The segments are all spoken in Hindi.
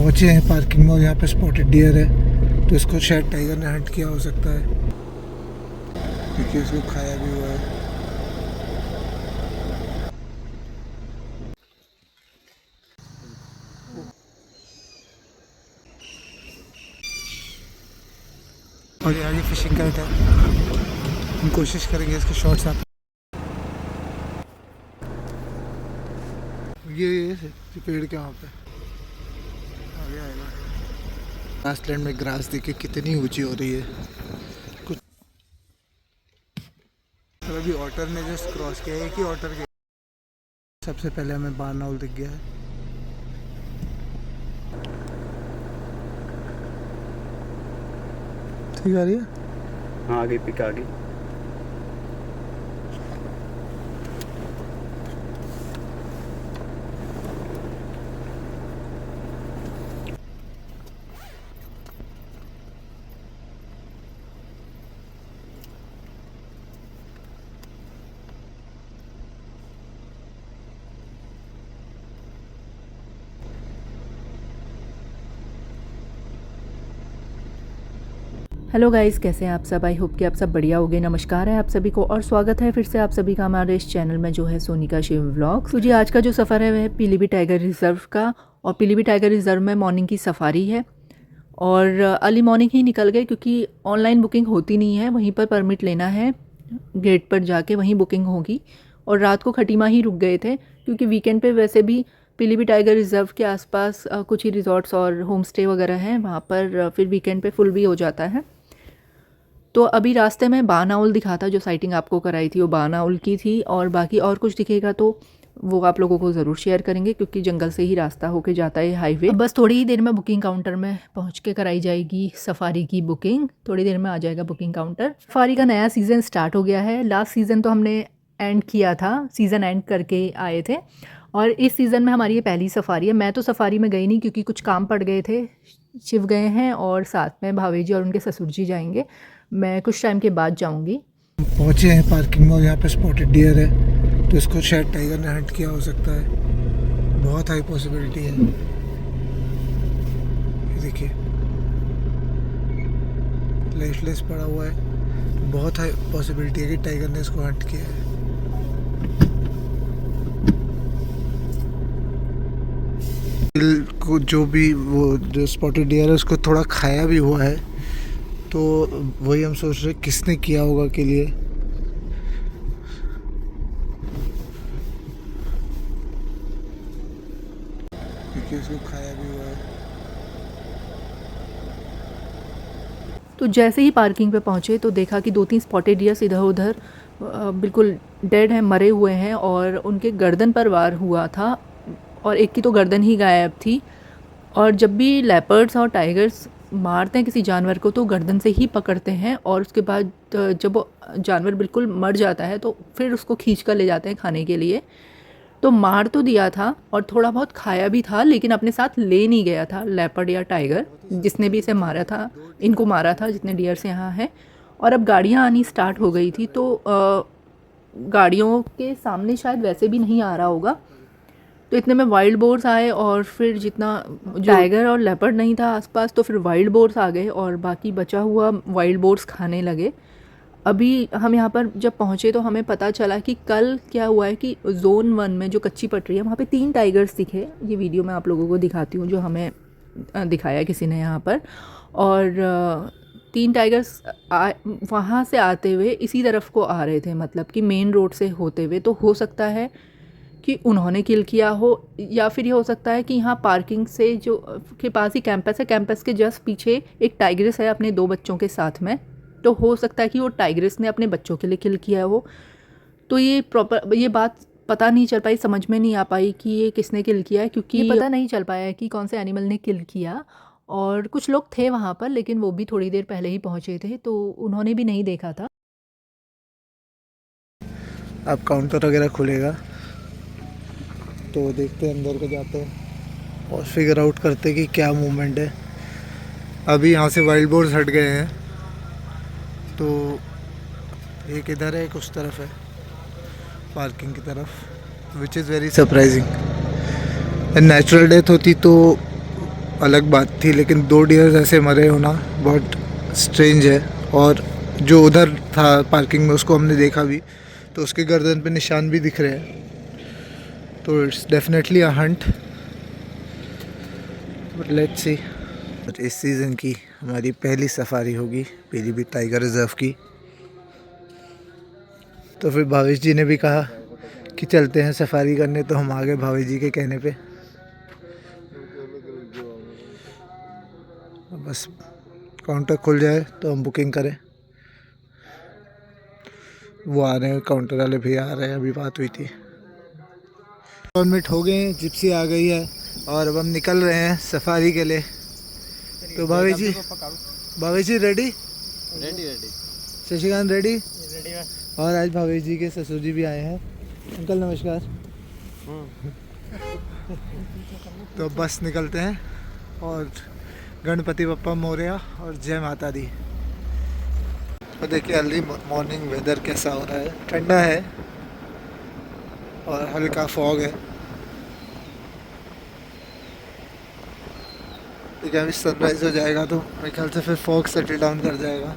पहुँचे हैं पार्किंग में और यहाँ पे स्पॉटेड डियर है, तो इसको शायद टाइगर ने हंट किया हो सकता है क्योंकि उसको खाया भी हुआ है। और ये आगे फिशिंग करता है, हम कोशिश करेंगे इसके शॉट्स आप ये पेड़ के वहाँ पे आगे आएगा। ग्रासलैंड में ग्रास देखिए कितनी ऊंची हो रही है कुछ। अभी ऑटर ने जस्ट क्रॉस किया है कि ऑटर के सबसे पहले हमें बारनाउल दिख गया है। ठीक आ रही है, हाँ आगे पिक आ गई। हेलो गाइस, कैसे हैं आप सब। आई होप कि आप सब बढ़िया होंगे। नमस्कार है आप सभी को और स्वागत है फिर से आप सभी का हमारे इस चैनल में जो है सोनिका शिव व्लॉग्स। तो जी आज का जो सफ़र है वह पीलीभीत टाइगर रिज़र्व का, और पीलीभीत टाइगर रिज़र्व में मॉर्निंग की सफारी है और अर्ली मॉर्निंग ही निकल गए क्योंकि ऑनलाइन बुकिंग होती नहीं है, वहीं पर परमिट लेना है, गेट पर जाके वहीं बुकिंग होगी। और रात को खटीमा ही रुक गए थे क्योंकि वीकेंड पे वैसे भी पीलीभीत टाइगर रिज़र्व के आसपास कुछ ही रिजॉर्ट्स और होम स्टे वगैरह हैं, वहाँ पर फिर वीकेंड पे फुल भी हो जाता है। तो अभी रास्ते में बानाउल दिखा था, जो साइटिंग आपको कराई थी वो बानाउल की थी, और बाकी और कुछ दिखेगा तो वो आप लोगों को ज़रूर शेयर करेंगे क्योंकि जंगल से ही रास्ता होके जाता है हाईवे। बस थोड़ी ही देर में बुकिंग काउंटर में पहुंच के कराई जाएगी सफारी की बुकिंग, थोड़ी देर में आ जाएगा बुकिंग काउंटर। सफारी का नया सीज़न स्टार्ट हो गया है। लास्ट सीज़न तो हमने एंड किया था, सीज़न एंड करके आए थे, और इस सीज़न में हमारी ये पहली सफारी है। मैं तो सफारी में गई नहीं क्योंकि कुछ काम पड़ गए थे। शिव गए हैं और साथ में भाभी जी और उनके ससुर जी जाएंगे। मैं कुछ टाइम के बाद जाऊंगी। पहुँचे हैं पार्किंग में और यहाँ पे स्पॉटेड डियर है, तो इसको शायद टाइगर ने हंट किया हो सकता है, बहुत हाई पॉसिबिलिटी है। ये देखिए लाइफलेस पड़ा हुआ है, बहुत हाई पॉसिबिलिटी है कि टाइगर ने इसको हंट किया है। को जो भी वो जो स्पॉटेड डियर है उसको थोड़ा खाया भी हुआ है, तो वही हम सोच रहे किसने किया होगा के लिए। क्योंकि उसको खाया भी हुआ है। तो जैसे ही पार्किंग पे पहुँचे तो देखा कि 2-3 स्पॉटेड डियर्स इधर उधर बिल्कुल डेड हैं, मरे हुए हैं, और उनके गर्दन पर वार हुआ था और एक की तो गर्दन ही गायब थी। और जब भी लेपर्ड्स और टाइगर्स मारते हैं किसी जानवर को तो गर्दन से ही पकड़ते हैं, और उसके बाद जब वो जानवर बिल्कुल मर जाता है तो फिर उसको खींच कर ले जाते हैं खाने के लिए। तो मार तो दिया था और थोड़ा बहुत खाया भी था, लेकिन अपने साथ ले नहीं गया था लेपर्ड या टाइगर, जिसने भी इसे मारा था, इनको मारा था, जितने डियर्स यहाँ हैं। और अब गाड़ियाँ आनी स्टार्ट हो गई थी, तो गाड़ियों के सामने शायद वैसे भी नहीं आ रहा होगा, तो इतने में वाइल्ड बोर्स आए, और फिर जितना टाइगर और लेपर्ड नहीं था आसपास तो फिर वाइल्ड बोर्स आ गए और बाकी बचा हुआ वाइल्ड बोर्स खाने लगे। अभी हम यहाँ पर जब पहुँचे तो हमें पता चला कि कल क्या हुआ है कि जोन 1 में जो कच्ची पटरी है वहाँ पे 3 टाइगर्स दिखे। ये वीडियो मैं आप लोगों को दिखाती हूँ जो हमें दिखाया किसी ने यहाँ पर। और 3 टाइगर्स वहाँ से आते हुए इसी तरफ को आ रहे थे, मतलब कि मेन रोड से होते हुए। तो हो सकता है कि उन्होंने किल किया हो, या फिर ये हो सकता है कि यहाँ पार्किंग से जो के पास ही कैंपस है, कैंपस के जस्ट पीछे एक टाइग्रेस है अपने 2 बच्चों के साथ में, तो हो सकता है कि वो टाइग्रेस ने अपने बच्चों के लिए किल किया हो। तो ये प्रॉपर ये बात पता नहीं चल पाई, समझ में नहीं आ पाई कि ये किसने किल किया है, क्योंकि ये पता नहीं चल पाया है कि कौन से एनिमल ने किल किया। और कुछ लोग थे वहाँ पर लेकिन वो भी थोड़ी देर पहले ही पहुँचे थे, तो उन्होंने भी नहीं देखा था। अब काउंटर वगैरह खुलेगा तो देखते हैं, अंदर को जाते हैं और फिगर आउट करते हैं कि क्या मूवमेंट है। अभी यहाँ से वाइल्ड बोर्स हट गए हैं, तो एक इधर है एक उस तरफ है पार्किंग की तरफ, which is very surprising. Natural death होती तो अलग बात थी, लेकिन 2 डियर्स ऐसे मरे होना बहुत स्ट्रेंज है। और जो उधर था पार्किंग में उसको हमने देखा भी, तो उसके गर्दन पे निशान भी दिख रहे हैं, तो it's definitely a Hunt, but let's see. इस सीज़न की हमारी पहली सफारी होगी पीलीभीत टाइगर रिजर्व की। तो फिर भावेश जी ने भी कहा कि चलते हैं सफारी करने, तो हम आ गए भावेश जी के कहने पे। बस काउंटर खुल जाए तो हम बुकिंग करें। वो आ रहे हैं, काउंटर वाले भैया आ रहे हैं, अभी बात हुई थी। मिनट हो गए हैं, जिप्सी आ गई है और अब हम निकल रहे हैं सफारी के लिए। तो भावेश जी रेडी? रेडी। शशिकांत रेडी? और आज भावेश जी के ससुर जी भी आए हैं। अंकल नमस्कार। तो बस निकलते हैं, और गणपति बप्पा मोरया और जय माता दी। और देखिए अर्ली मॉर्निंग वेदर कैसा हो रहा है, ठंडा है और हल्का फॉग है। देखिए अभी सनराइज हो जाएगा तो मेरे ख्याल से फिर फॉग सेटल डाउन कर जाएगा।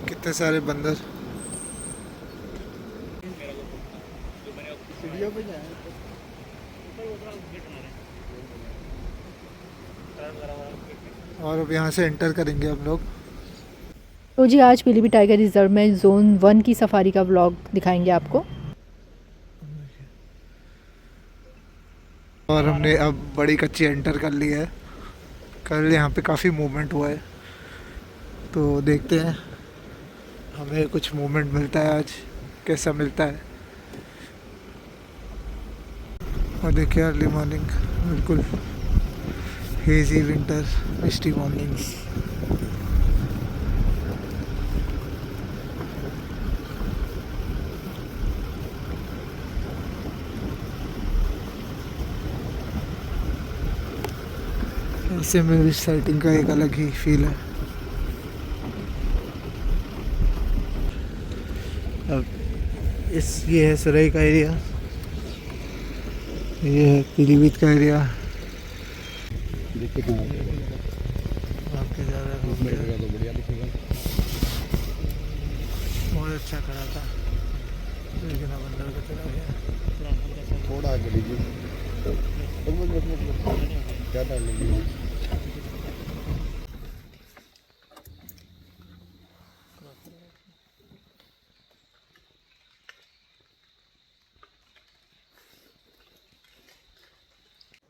कितने सारे बंदर। और अब यहाँ से एंटर करेंगे हम लोग। तो जी आज पीलीभीत टाइगर रिजर्व में जोन 1 की सफारी का व्लॉग दिखाएंगे आपको। और हमने अब बड़ी कच्ची एंटर कर ली है। कल यहाँ पे काफ़ी मूवमेंट हुआ है, तो देखते हैं हमें कुछ मूवमेंट मिलता है आज, कैसा मिलता है। और देखिए अर्ली मॉर्निंग बिल्कुल हेजी विंटर मिस्टी मॉर्निंग्स। ऐसे में भी साइटिंग का एक अलग ही फील है। अब ये है सराय का एरिया, ये है पीलीभीत का एरिया। आपके ज़्यादा बहुत अच्छा खड़ा था, लेकिन अब अंदर को चला गया। थोड़ा आगे लीजिए, ज़्यादा लीजिए।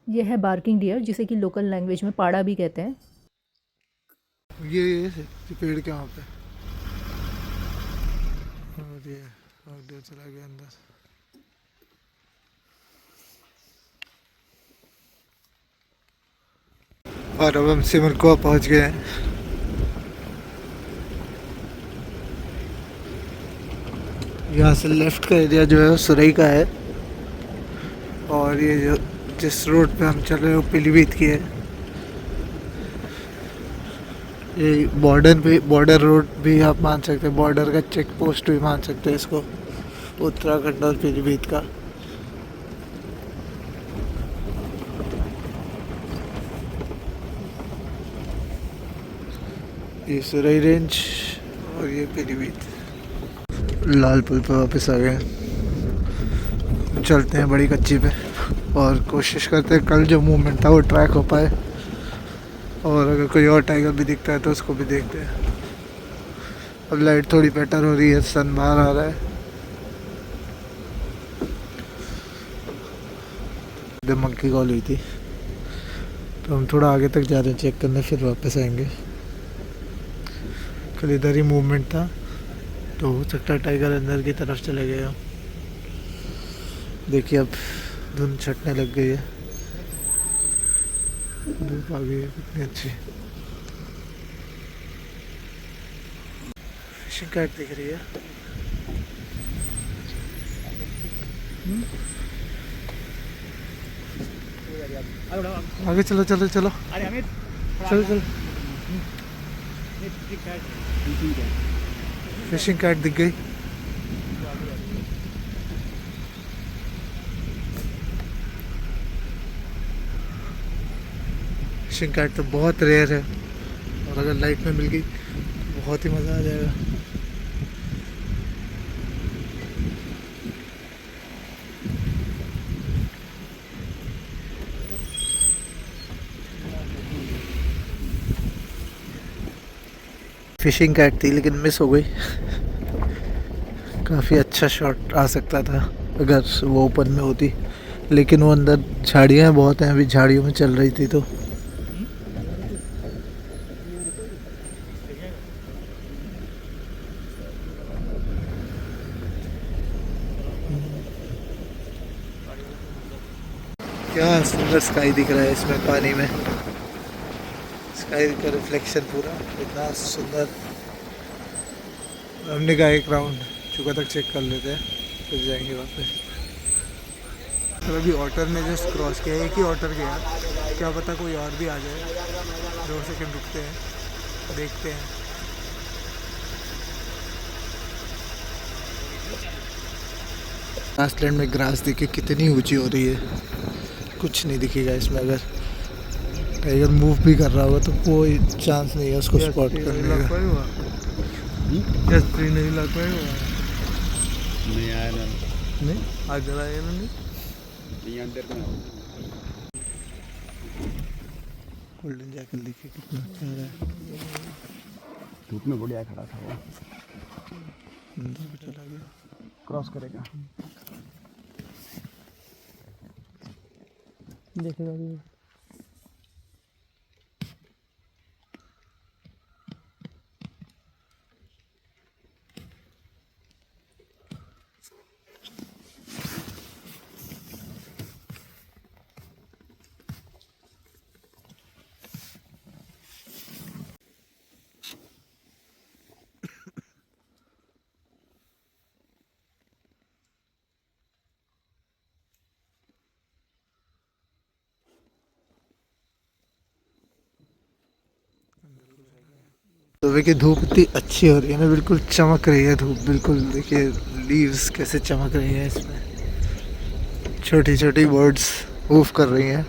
ये है बार्किंग डियर, जिसे कि लोकल लैंग्वेज में पाड़ा भी कहते हैं। ये पेड़ के वहाँ पे, और ये और चला गया अंदर। और अब हम सिमरकुआ पहुँच गए हैं। यहाँ से लेफ्ट का एरिया जो है वो सुरई का है, और ये जो जिस रोड पे हम चल रहे हैं वो पीलीभीत की है। ये बॉर्डर रोड भी आप मान सकते हैं, बॉर्डर का चेक पोस्ट भी मान सकते हैं इसको, उत्तराखंड और पीलीभीत का। ये सुरई रेंज और ये पीलीभीत। लाल पुल पे वापस आ गए, चलते हैं बड़ी कच्ची पे और कोशिश करते हैं कल जो मूवमेंट था वो ट्रैक हो पाए, और अगर कोई और टाइगर भी दिखता है तो उसको भी देखते हैं। अब लाइट थोड़ी बेटर हो रही है, सन बाहर आ रहा है। मंकी कॉल हुई थी, तो हम थोड़ा आगे तक जा रहे हैं चेक करने, फिर वापस आएंगे। कल इधर ही मूवमेंट था, तो हो सकता है टाइगर अंदर की तरफ चले गए हो। देखिए अब धुंध छटने लग गई है, धूप आ गई है कितनी अच्छी। फिशिंग कैट दिख रही है। आगे चलो चलो चलो चलो चलो। फिशिंग कैट दिख गई। फिशिंग कैट तो बहुत रेयर है, और अगर लाइफ में मिल गई बहुत ही मज़ा आ जाएगा। फिशिंग कैट थी लेकिन मिस हो गई। काफ़ी अच्छा शॉट आ सकता था अगर वो ओपन में होती, लेकिन वो अंदर झाड़ियाँ बहुत हैं, अभी झाड़ियों में चल रही थी तो। क्या सुंदर स्काई दिख रहा है इसमें पानी में, स्काई का रिफ्लेक्शन पूरा इतना सुंदर। हमने कहा एक राउंड चुका तक चेक कर लेते हैं फिर जाएंगे वापस। तो अभी ऑटर ने जस्ट क्रॉस किया, एक ही ऑटर गया, क्या पता कोई और भी आ जाए। 2 सेकंड रुकते हैं, देखते हैं। ग्रासलैंड में ग्रास देखिए कितनी ऊंची हो रही है, कुछ नहीं दिखेगा इसमें। अगर टाइगर मूव भी कर रहा होगा तो कोई चांस नहीं है उसको स्पॉट करने का। नहीं आया ना, नहीं आज आया नहीं। नहीं अंदर में गोल्डन जैकल देखिए कितना प्यारा है, धूप में बढ़िया खड़ा था वो, अंदर भी चला गया। क्रॉस करेगा। देखेगा भी। सुबह की धूप इतनी अच्छी हो रही है ना, बिल्कुल चमक रही है धूप, बिल्कुल देखिए लीव्स कैसे चमक रही हैं इसमें, छोटी छोटी बर्ड्स मूव कर रही हैं।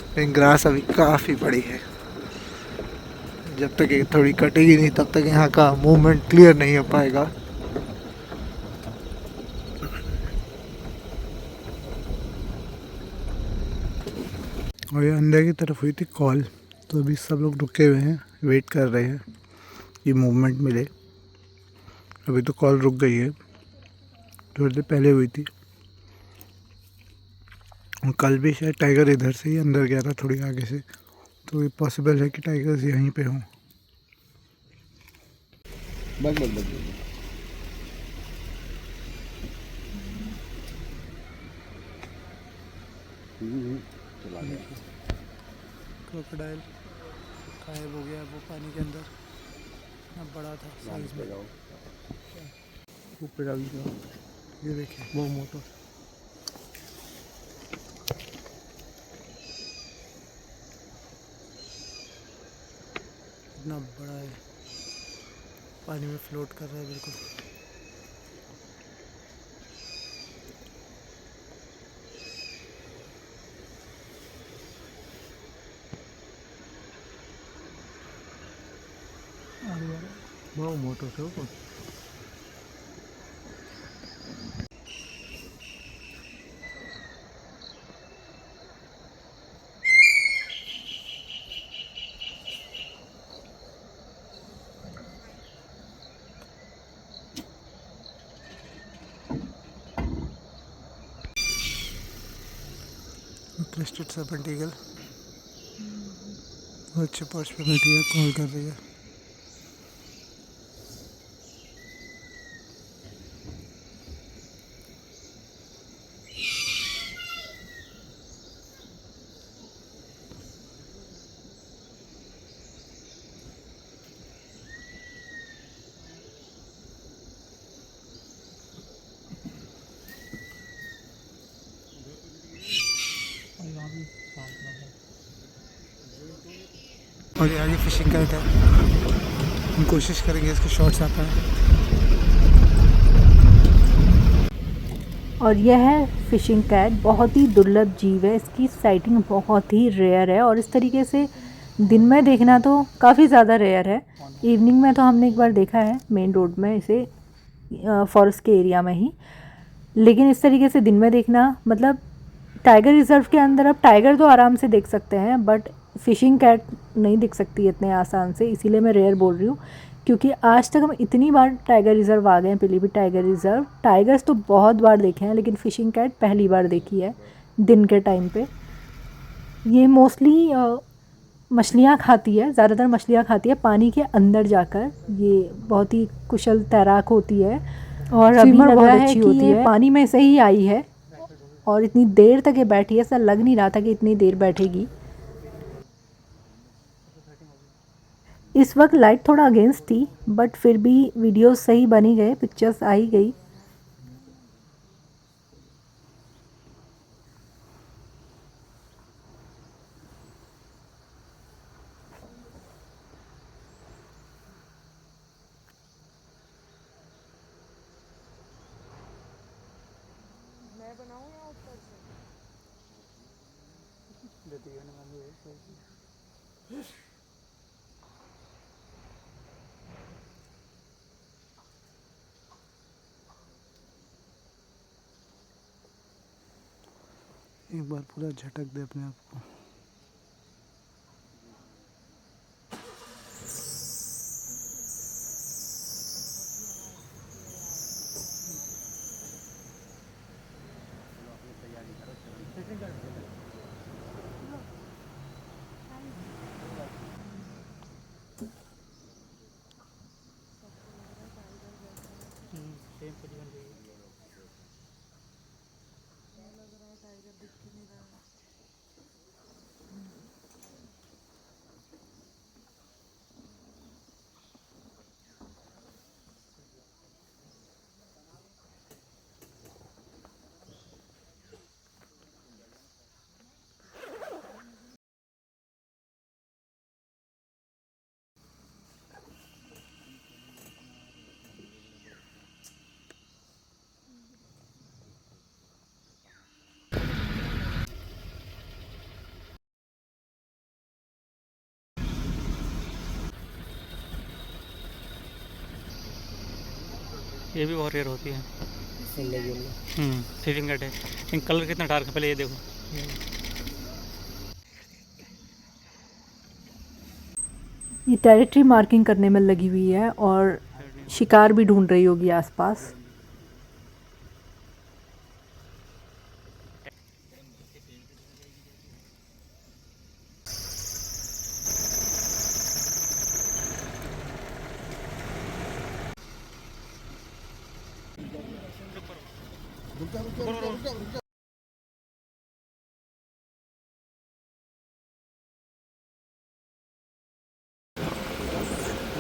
लेकिन ग्रास अभी काफ़ी बड़ी है, जब तक ये थोड़ी कटेगी नहीं तब तक यहाँ का मूवमेंट क्लियर नहीं हो पाएगा। और ये अंदर की तरफ हुई थी कॉल, तो अभी सब लोग रुके हुए हैं, वेट कर रहे हैं कि मूवमेंट मिले। अभी तो कॉल रुक गई है, थोड़ी देर पहले हुई थी। और कल भी शायद टाइगर इधर से ही अंदर गया था थोड़ी आगे से, तो ये पॉसिबल है कि टाइगर्स यहीं पे हों। बस बस बस चला गया। क्रोकोडाइल गायब हो गया वो पानी के अंदर, इतना बड़ा था साइज में। ऊपर डाल दिया, ये देखिए वो मोटर। इतना बड़ा है, पानी में फ्लोट कर रहा है बिल्कुल। बहुत मोटो છે હો। क्रेस्टेड सर्पेंट ईगल अच्छे पर्च पे बैठी है, कॉल कर रही है। और ये आगे फिशिंग करता है, हम कोशिश करेंगे इसके शॉट्स आ पाए। और यह है फ़िशिंग कैट, बहुत ही दुर्लभ जीव है, इसकी साइटिंग बहुत ही रेयर है और इस तरीके से दिन में देखना तो काफ़ी ज़्यादा रेयर है। इवनिंग में तो हमने एक बार देखा है मेन रोड में इसे, फॉरेस्ट के एरिया में ही, लेकिन इस तरीके से दिन में देखना, मतलब टाइगर रिज़र्व के अंदर अब टाइगर तो आराम से देख सकते हैं बट फ़िशिंग कैट नहीं दिख सकती इतने आसान से, इसीलिए मैं रेयर बोल रही हूँ। क्योंकि आज तक हम इतनी बार टाइगर रिज़र्व आ गए हैं, पीलीभीत टाइगर रिज़र्व, टाइगर्स तो बहुत बार देखे हैं लेकिन फ़िशिंग कैट पहली बार देखी है दिन के टाइम पे। ये मोस्टली मछलियाँ खाती है, ज़्यादातर मछलियाँ खाती है पानी के अंदर जाकर। ये बहुत ही कुशल तैराक होती है और अभी लग रहा है कि ये पानी में से ही आई है और इतनी देर तक ये बैठी है, ऐसा लग नहीं रहा था कि इतनी देर बैठेगी। इस वक्त लाइट थोड़ा अगेंस्ट थी बट फिर भी वीडियोस सही बनी गए, पिक्चर्स आ ही गई। एक बार पूरा झटक दे अपने आप को। ये भी बहुत रेयर होती है। फ़िशिंग कैट है, इन कलर कितना डार्क है, पहले ये देखो। ये टेरिटरी मार्किंग करने में लगी हुई है और शिकार भी ढूंढ रही होगी आसपास।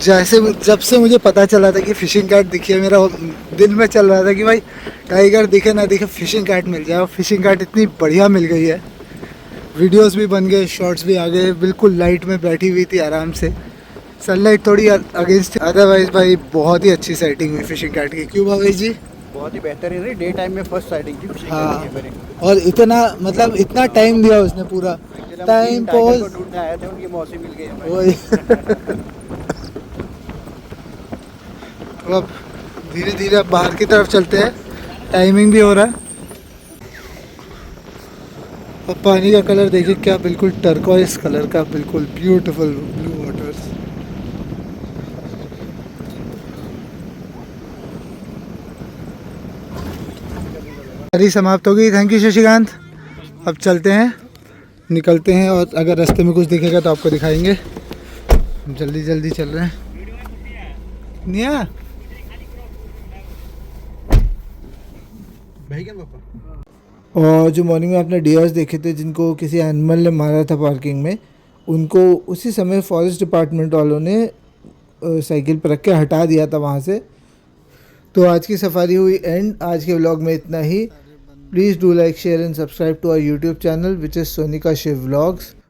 जैसे जब से मुझे पता चला था कि फ़िशिंग कैट दिखी है, मेरा दिल में चल रहा था कि भाई टाइगर दिखे ना दिखे फ़िशिंग कैट मिल जाए, और फ़िशिंग कैट इतनी बढ़िया मिल गई है। वीडियोस भी बन गए, शॉर्ट्स भी आ गए, बिल्कुल लाइट में बैठी हुई थी आराम से, सनलाइट थोड़ी अगेंस्ट, अदरवाइज भाई बहुत ही अच्छी सेटिंग हुई फ़िशिंग कैट की। क्यों भावेश जी? बहुत ही बेहतरीन है, डे टाइम में फर्स्ट साइटिंग की fishing हाँ, करनी है मैंने। और इतना मतलब इतना टाइम दिया उसने, पूरा Actually हम टाइम टाइगर को पोज ढूंढने आए थे, उनकी मौसी मिल गई हमें। वही। तो अब धीरे धीरे अब बाहर की तरफ चलते हैं, टाइमिंग भी हो रहा है। और पानी का कलर देखिए क्या, बिल्कुल टर्कोइस कलर का, बिल्कुल ब्यूटीफुल ब्लू वाटर्स। सारी समाप्त हो गई। Thank you Shashikant. अब चलते हैं, निकलते हैं, और अगर रास्ते में कुछ दिखेगा तो आपको दिखाएंगे। जल्दी जल्दी चल रहे हैं। निया और जो मॉर्निंग में आपने डियर्स देखे थे जिनको किसी एनिमल ने मारा था पार्किंग में, उनको उसी समय फॉरेस्ट डिपार्टमेंट वालों ने साइकिल पर रख के हटा दिया था वहाँ से। तो आज की सफारी हुई एंड। आज के व्लॉग में इतना ही। Please do like, share and subscribe to our YouTube channel which is Sonika Shiv vlogs.